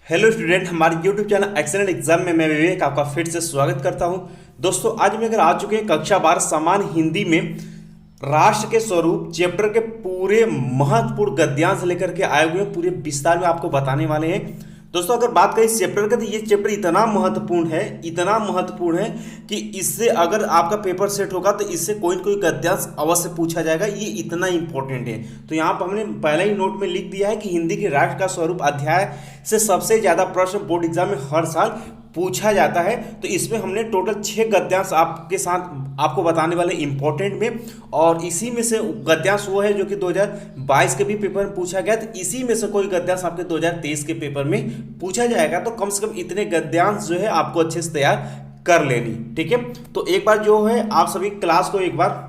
Hello student, हमारे YouTube channel excellent exam में मैं विवेक आपका फिर से स्वागत करता हूं। दोस्तों, आज हम अगर आ चुके हैं कक्षा 12 सामान्य हिंदी में राष्ट्र के स्वरूप चैप्टर के पूरे महत्वपूर्ण गद्यांश लेकर के आए हुए हैं। पूरे विस्तार में आपको बताने वाले हैं। दोस्तों, अगर बात करें इस चैप्टर का, तो ये चैप्टर इतना महत्वपूर्ण है कि इससे अगर आपका पेपर सेट होगा तो इससे कोई न कोई गद्यांश अवश्य पूछा जाएगा। ये इतना इंपॉर्टेंट है। तो यहाँ पर हमने पहले ही नोट में लिख दिया है कि हिंदी के राष्ट्र का स्वरूप अध्याय से सबसे ज्यादा प्रश्न बोर्ड एग्जाम में हर साल पूछा जाता है। तो इसमें हमने टोटल 6 गद्यांश आपके साथ आपको बताने वाले इंपॉर्टेंट में, और इसी में से गद्यांश वो है जो कि 2022 के भी पेपर में पूछा गया। तो इसी में से कोई गद्यांश आपके 2023 के पेपर में पूछा जाएगा। तो कम से कम इतने गद्यांश जो है आपको अच्छे से तैयार कर लेनी, ठीक है। तो एक बार जो है आप सभी क्लास को, एक बार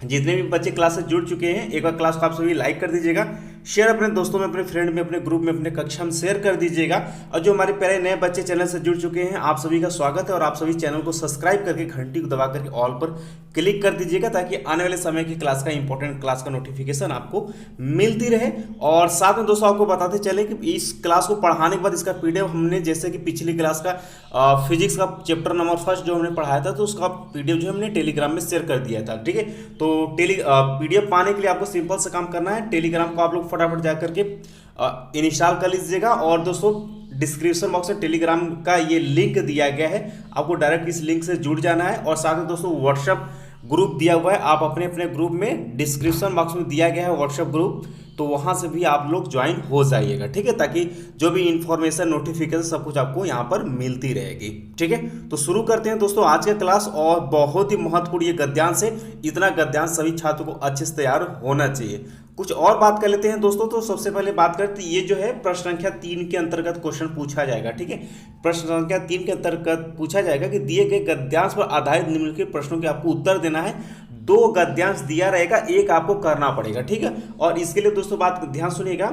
जितने भी बच्चे क्लास से जुड़ चुके हैं, एक बार क्लास को आप सभी लाइक कर दीजिएगा, शेयर अपने दोस्तों में, अपने फ्रेंड में, अपने ग्रुप में, अपने कक्षा में शेयर कर दीजिएगा। और जो हमारे पहले नए बच्चे चैनल से जुड़ चुके हैं, आप सभी का स्वागत है। और आप सभी चैनल को सब्सक्राइब करके घंटी को दबा करके ऑल पर क्लिक कर दीजिएगा, ताकि आने वाले समय की क्लास का इंपॉर्टेंट क्लास का नोटिफिकेशन आपको मिलती रहे। और साथ में दोस्तों आपको बताते चले कि इस क्लास को पढ़ाने के बाद इसका पीडीएफ हमने, जैसे कि पिछली क्लास का फिजिक्स का चैप्टर नंबर 1 जो हमने पढ़ाया था, तो उसका पीडीएफ जो हमने टेलीग्राम में शेयर कर दिया था, ठीक है। तो पीडीएफ पाने के लिए आपको सिंपल से काम करना है, टेलीग्राम को आप लोग फटाफट जा करके इंस्टॉल कर लीजिएगा। और दोस्तों, डिस्क्रिप्शन बॉक्स में टेलीग्राम का ये लिंक दिया गया है, आपको डायरेक्ट इस लिंक से जुड़ जाना है। और साथ में दोस्तों व्हाट्सएप ग्रुप दिया हुआ है, आप अपने अपने ग्रुप में, डिस्क्रिप्शन बॉक्स में दिया गया है व्हाट्सएप ग्रुप, तो वहां से भी आप लोग ज्वाइन हो जाइएगा, ठीक है, ताकि जो भी इंफॉर्मेशन, नोटिफिकेशन सब कुछ आपको यहाँ पर मिलती रहेगी, ठीक है। तो शुरू करते हैं दोस्तों आज का क्लास। और बहुत ही महत्वपूर्ण ये गद्यांश है, इतना गद्यांश सभी छात्रों को अच्छे से तैयार होना चाहिए। कुछ और बात कर लेते हैं दोस्तों। तो सबसे पहले बात करते हैं, ये जो है प्रश्न संख्या 3 के अंतर्गत क्वेश्चन पूछा जाएगा, ठीक है। प्रश्न संख्या 3 के अंतर्गत पूछा जाएगा कि दिए गए गद्यांश पर आधारित निम्नलिखित प्रश्नों के आपको उत्तर देना है। 2 गद्यांश दिया रहेगा, एक आपको करना पड़ेगा, ठीक है। और इसके लिए दोस्तों बात ध्यान सुनिएगा,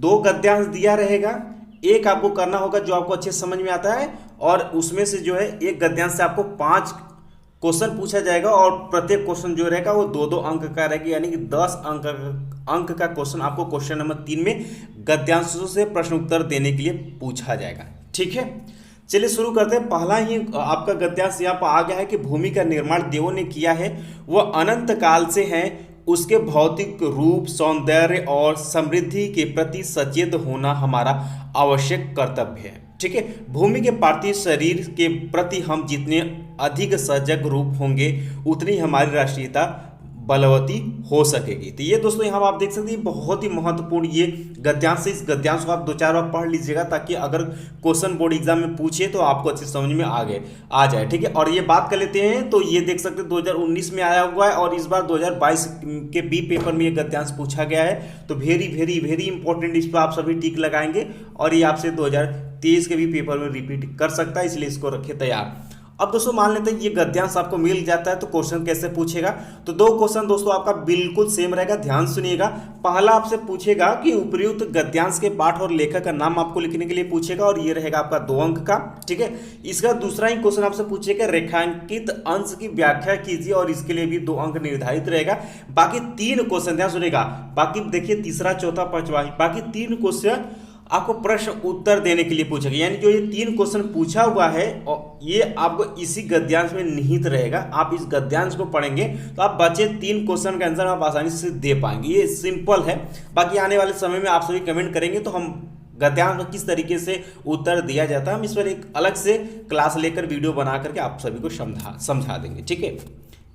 2 गद्यांश दिया रहेगा, एक आपको करना होगा जो आपको अच्छे समझ में आता है, और उसमें से जो है एक गद्यांश से आपको 5 क्वेश्चन पूछा जाएगा। और प्रत्येक क्वेश्चन जो रहेगा वो 2-2 अंक का रहेगा, यानी कि 10 अंक का क्वेश्चन आपको क्वेश्चन नंबर 3 में गद्यांशों से प्रश्न उत्तर देने के लिए पूछा जाएगा, ठीक है। चलिए शुरू करते हैं। पहला ही आपका गद्यांश यहाँ पर आ गया है कि भूमि का निर्माण देवों ने किया है, वह अनंत काल से है, उसके भौतिक रूप, सौंदर्य और समृद्धि के प्रति सचेत होना हमारा आवश्यक कर्तव्य है, ठीक है। भूमि के पार्थिव शरीर के प्रति हम जितने अधिक सजग रूप होंगे, उतनी हमारी राष्ट्रीयता बलवती हो सकेगी। तो ये दोस्तों यहाँ आप देख सकते हैं, बहुत ही महत्वपूर्ण ये गद्यांश है। इस गद्यांश को आप 2-4 बार पढ़ लीजिएगा, ताकि अगर क्वेश्चन बोर्ड एग्जाम में पूछे तो आपको अच्छी समझ में आ जाए, ठीक है। और ये बात कर लेते हैं, तो ये देख सकते हैं 2019 में आया हुआ है, और इस बार 2022 के बी पेपर में ये गद्यांश पूछा गया है। तो वेरी वेरी वेरी इंपॉर्टेंट, इस पर आप सभी टिक लगाएंगे, और ये आपसे 2023 के भी पेपर में रिपीट कर सकता है, इसलिए इसको रखें तैयार। अब दोस्तों मान लेते हैं ये गद्यांश आपको मिल जाता है, तो क्वेश्चन कैसे पूछेगा। तो 2 क्वेश्चन दोस्तों आपका बिल्कुल सेम रहेगा, ध्यान सुनिएगा। पहला आपसे पूछेगा कि उपयुक्त गद्यांश के पाठ और लेखक का नाम आपको लिखने के लिए पूछेगा, और ये रहेगा आपका 2 अंक का, ठीक है। इसका दूसरा ही क्वेश्चन आपसे पूछेगा रेखांकित अंश की व्याख्या कीजिए, और इसके लिए भी 2 अंक निर्धारित रहेगा। बाकी 3 क्वेश्चन, ध्यान सुनिएगा, बाकी देखिए तीसरा, चौथा, पांचवा, बाकी 3 क्वेश्चन आपको प्रश्न उत्तर देने के लिए पूछेगा। यानी जो ये 3 क्वेश्चन पूछा हुआ है, और ये आपको इसी गद्यांश में निहित रहेगा। आप इस गद्यांश को पढ़ेंगे तो आप बचे 3 क्वेश्चन का आंसर आप आसानी से दे पाएंगे। ये सिंपल है। बाकी आने वाले समय में आप सभी कमेंट करेंगे तो हम गद्यांश में किस तरीके से उत्तर दिया जाता है, हम इस पर एक अलग से क्लास लेकर वीडियो बना करके आप सभी को समझा देंगे, ठीक है।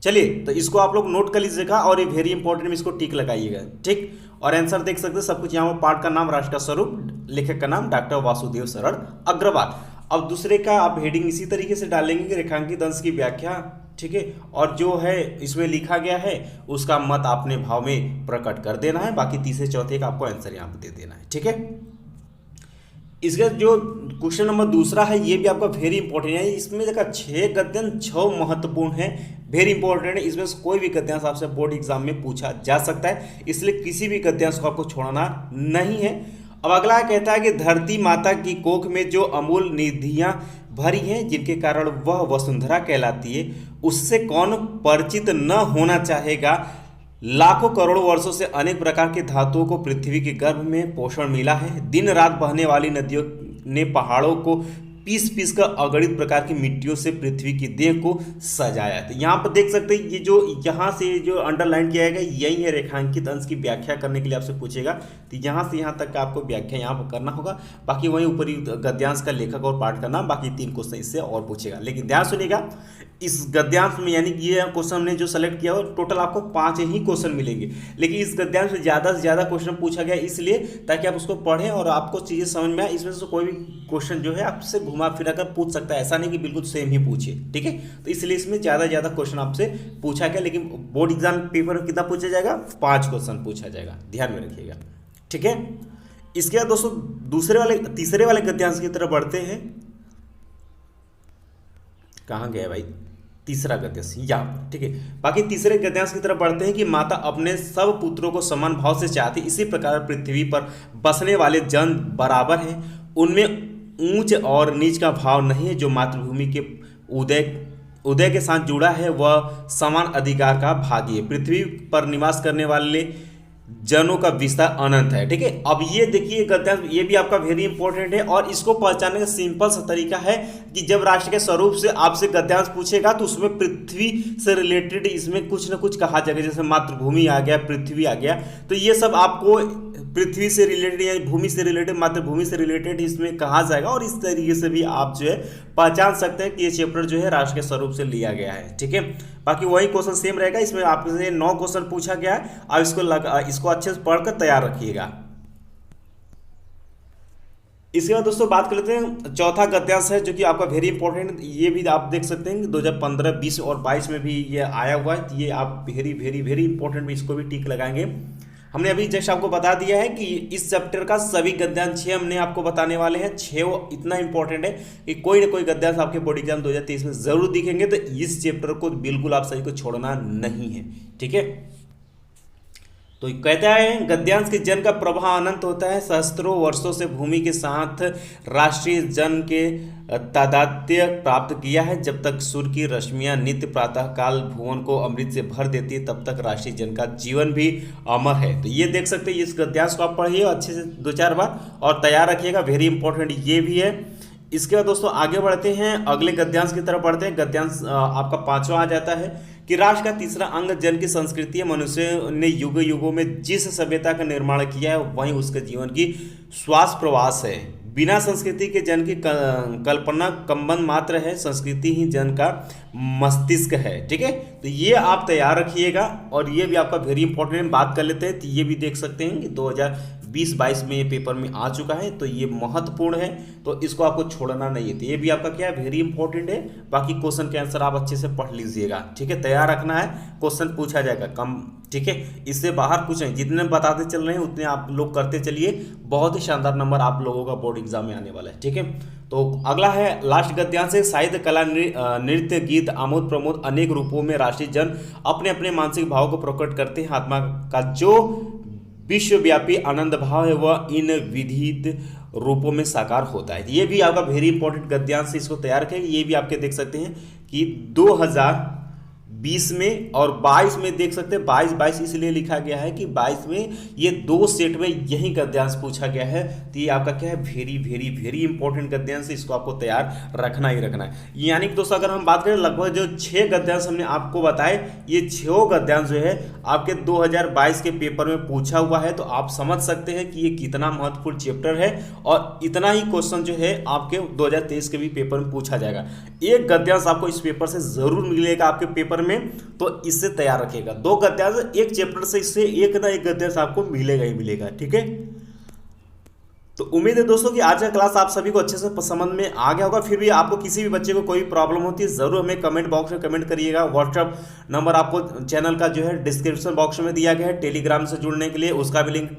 चलिए, तो इसको आप लोग नोट कर लीजिएगा, और ये वेरी इंपॉर्टेंट में इसको टिक लगाइएगा, ठीक। और आंसर देख सकते हैं सब कुछ यहाँ पर। पाठ का नाम राष्ट्र का स्वरूप, लेखक का नाम डॉक्टर वासुदेव शरण अग्रवाल। अब दूसरे का आप हेडिंग इसी तरीके से डालेंगे कि रेखांकित अंश की व्याख्या, ठीक है। और जो है इसमें लिखा गया है उसका मत आपने भाव में प्रकट कर देना है। बाकी तीसरे चौथे का आपको आंसर यहाँ पर दे देना है, ठीक है। इसका जो क्वेश्चन नंबर दूसरा है, ये भी आपका वेरी इंपॉर्टेंट है। इसमें देखा 6 गद्यांश 6 महत्वपूर्ण है, वेरी इंपॉर्टेंट है। इसमें कोई भी गद्यांश आपसे बोर्ड एग्जाम में पूछा जा सकता है, इसलिए किसी भी गद्यांश को आपको छोड़ना नहीं है। अब अगला कहता है कि धरती माता की कोख में जो अमूल निधियां भरी हैं, जिनके कारण वह वसुंधरा कहलाती है, उससे कौन परिचित न होना चाहेगा। लाखों करोड़ों वर्षों से अनेक प्रकार की धातुओं को पृथ्वी के गर्भ में पोषण मिला है। दिन रात बहने वाली नदियों ने पहाड़ों को पीस पीस कर अगणित प्रकार की मिट्टियों से पृथ्वी की देह को सजाया। तो यहाँ पर देख सकते हैं ये जो यहाँ से जो अंडरलाइन किया गया यही है रेखांकित अंश की व्याख्या करने के लिए आपसे पूछेगा। तो यहाँ से यहाँ तक का आपको व्याख्या यहाँ पर करना होगा। बाकी वहीं ऊपरी गद्यांश का लेखक और पाठ का नाम, बाकी 3 क्वेश्चन इससे और पूछेगा। लेकिन ध्यान सुनिएगा, इस गद्यांश में यानी कि ये क्वेश्चन हमने जो सेलेक्ट किया हो टोटल आपको 5 ही क्वेश्चन मिलेंगे। लेकिन इस गद्यांश में ज़्यादा से ज़्यादा क्वेश्चन पूछा गया इसलिए ताकि आप उसको पढ़ें और आपको चीज़ें समझ में आए। इसमें से कोई भी क्वेश्चन जो है आपसे घुमा फिरा कर पूछ सकता है, ऐसा नहीं कि बिल्कुल सेम ही पूछे, ठीक है। तो इसलिए इसमें ज़्यादा से ज़्यादा क्वेश्चन आपसे पूछा गया। लेकिन बोर्ड एग्जाम पेपर में कितना पूछा जाएगा? 5 क्वेश्चन पूछा जाएगा, ध्यान में रखिएगा, ठीक है। इसके बाद दोस्तों तीसरे वाले गद्यांश की तरफ बढ़ते हैं। कहाँ गया भाई तीसरा गद्यांश? यहाँ, ठीक है। बाकी तीसरे गद्यांश की तरफ बढ़ते हैं कि माता अपने सब पुत्रों को समान भाव से चाहती, इसी प्रकार पृथ्वी पर बसने वाले जन बराबर हैं, उनमें ऊंच और नीच का भाव नहीं है। जो मातृभूमि के उदय के साथ जुड़ा है वह समान अधिकार का भागी है। पृथ्वी पर निवास करने वाले जनों का विस्तार अनंत है, ठीक है। अब ये देखिए गद्यांश, ये भी आपका वेरी इंपॉर्टेंट है और इसको पहचानने का सिंपल सा तरीका है कि जब राष्ट्र के स्वरूप से आपसे गद्यांश पूछेगा तो उसमें पृथ्वी से रिलेटेड इसमें कुछ ना कुछ कहा जाएगा। जैसे मातृभूमि आ गया, पृथ्वी आ गया, तो ये सब आपको पृथ्वी से रिलेटेड या भूमि से रिलेटेड, मातृभूमि से रिलेटेड इसमें कहा जाएगा। और इस तरीके से भी आप जो है पहचान सकते हैं कि ये चैप्टर जो है राष्ट्र के स्वरूप से लिया गया है, ठीक है। बाकी वही क्वेश्चन सेम रहेगा, इसमें आपसे 9 क्वेश्चन पूछा गया है। अब इसको अच्छे से पढ़कर तैयार रखिएगा। इसके बाद दोस्तों बात कर लेते हैं चौथा गद्यांश है जो कि आपका वेरी इंपॉर्टेंट, ये भी आप देख सकते हैं 2015, 20 और 22 में भी ये आया हुआ है। ये आप वेरी वेरी वेरी इंपॉर्टेंट, इसको भी टिक लगाएंगे। हमने अभी जस्ट आपको बता दिया है कि इस चैप्टर का सभी गद्यांश 6 हमने आपको बताने वाले हैं। 6 इतना इंपॉर्टेंट है कि कोई ना कोई गद्यांश आपके बोर्ड एग्जाम 2023 में जरूर दिखेंगे। तो इस चैप्टर को बिल्कुल आप सभी को छोड़ना नहीं है, ठीक है। तो कहता है गद्यांश के जन का प्रवाह अनंत होता है, सहस्त्रों वर्षों से भूमि के साथ राष्ट्रीय जन के तादात्म्य प्राप्त किया है। जब तक सूर्य की रश्मियां नित्य प्रातः काल भुवन को अमृत से भर देती है तब तक राष्ट्रीय जन का जीवन भी अमर है। तो ये देख सकते हैं, इस गद्यांश को आप पढ़िए अच्छे से 2-4 बार और तैयार रखिएगा, वेरी इंपॉर्टेंट ये भी है। इसके बाद दोस्तों आगे बढ़ते हैं, अगले गद्यांश की तरफ बढ़ते हैं। गद्यांश आपका 5वां आ जाता है कि राष्ट्र का तीसरा अंग जन की संस्कृति है। मनुष्य ने युग युगों में जिस सभ्यता का निर्माण किया है वही उसके जीवन की श्वास प्रवास है। बिना संस्कृति के जन की कल्पना कंबन मात्र है, संस्कृति ही जन का मस्तिष्क है, ठीक है। तो ये आप तैयार रखिएगा और ये भी आपका वेरी इंपॉर्टेंट बात कर लेते हैं। तो ये भी देख सकते हैं कि 2020-22 में ये पेपर में आ चुका है, तो ये महत्वपूर्ण है, तो इसको आपको छोड़ना नहीं है। तो ये भी आपका क्या है, वेरी इंपॉर्टेंट है। बाकी क्वेश्चन के आंसर आप अच्छे से पढ़ लीजिएगा, ठीक है। तैयार रखना है, क्वेश्चन पूछा जाएगा कम, ठीक है। इससे बाहर कुछ नहीं, जितने बताते चल रहे हैं उतने आप लोग करते चलिए, बहुत ही शानदार नंबर आप लोगों का बोर्ड एग्जाम में आने वाला है, ठीक है। तो अगला है लास्ट गद्यांश है, साहित्य कला नृत्य गीत आमोद प्रमोद अनेक रूपों में राष्ट्रीय जन अपने अपने मानसिक भाव को प्रकट करते हैं। आत्मा का जो विश्वव्यापी आनंद भाव है वह इन विविध रूपों में साकार होता है। ये भी आपका वेरी इंपॉर्टेंट गद्यांश, इसको तैयार करेंगे। ये भी आपके देख सकते हैं कि 2020 में और 22 में देख सकते हैं। 22 इसलिए लिखा गया है कि 22 में ये 2 सेट में यही गद्यांश पूछा गया है। तो ये आपका क्या है, वेरी वेरी वेरी इंपॉर्टेंट गद्यांश, इसको आपको तैयार रखना ही रखना है। यानी कि दोस्तों अगर हम बात करें लगभग जो 6 गद्यांश हमने आपको बताए, ये 6 गद्यांश जो है आपके 2022 के पेपर में पूछा हुआ है। तो आप समझ सकते हैं कि ये कितना महत्वपूर्ण चैप्टर है और इतना ही क्वेश्चन जो है आपके 2023 के भी पेपर में पूछा जाएगा। एक गद्यांश आपको इस पेपर से जरूर मिलेगा आपके पेपर में, तो इससे तैयार रखिएगा। 2 गद्यांश एक चैप्टर से, इससे एक ना एक गद्यांश आपको मिलेगा ही मिलेगा, ठीक है। तो उम्मीद है दोस्तों कि आज का क्लास आप सभी को अच्छे से समझ में आ गया होगा। फिर भी आपको किसी भी बच्चे को कोई प्रॉब्लम होती है जरूर हमें कमेंट बॉक्स में कमेंट करिएगा। व्हाट्सएप नंबर आपको चैनल का जो है डिस्क्रिप्शन बॉक्स में दिया गया है। टेलीग्राम से जुड़ने के लिए उसका भी लिंक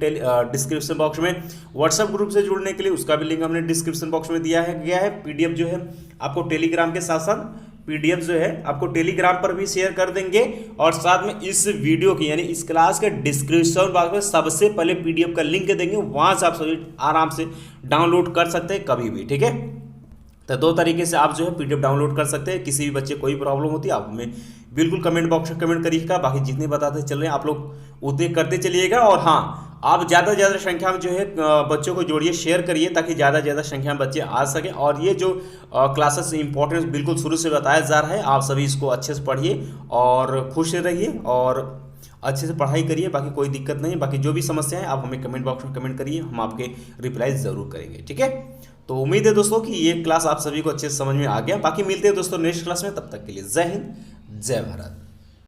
डिस्क्रिप्शन बॉक्स में, व्हाट्सएप ग्रुप से जुड़ने के लिए उसका भी लिंक हमने डिस्क्रिप्शन बॉक्स में दिया है। पीडीएफ जो है आपको टेलीग्राम के साथ साथ पीडीएफ जो है आपको टेलीग्राम पर भी शेयर कर देंगे और साथ में इस वीडियो की यानी इस क्लास के डिस्क्रिप्शन बॉक्स में सबसे पहले पीडीएफ का लिंक देंगे, वहां से आप सभी आराम से डाउनलोड कर सकते हैं कभी भी, ठीक है। तो 2 तरीके से आप जो है पीडीएफ डाउनलोड कर सकते हैं। किसी भी बच्चे कोई प्रॉब्लम होती है आप हमें बिल्कुल कमेंट बॉक्स में कमेंट करिएगा। बाकी जितने बताते चल रहे हैं आप लोग उतने करते चलिएगा। और हाँ, आप ज़्यादा से ज़्यादा संख्या में जो है बच्चों को जोड़िए, शेयर करिए, ताकि ज़्यादा से ज़्यादा संख्या में बच्चे आ सकें। और ये जो क्लासेस इंपॉर्टेंस बिल्कुल शुरू से बताया जा रहा है, आप सभी इसको अच्छे से पढ़िए और खुश रहिए और अच्छे से पढ़ाई करिए। बाकी कोई दिक्कत नहीं है। बाकी जो भी समस्या है आप हमें कमेंट बॉक्स में कमेंट करिए, हम आपके रिप्लाई ज़रूर करेंगे। ठीक है, तो उम्मीद है दोस्तों कि ये क्लास आप सभी को अच्छे से समझ में आ गया। बाकी मिलते हैं दोस्तों नेक्स्ट क्लास में, तब तक के लिए जय हिंद, जय भारत।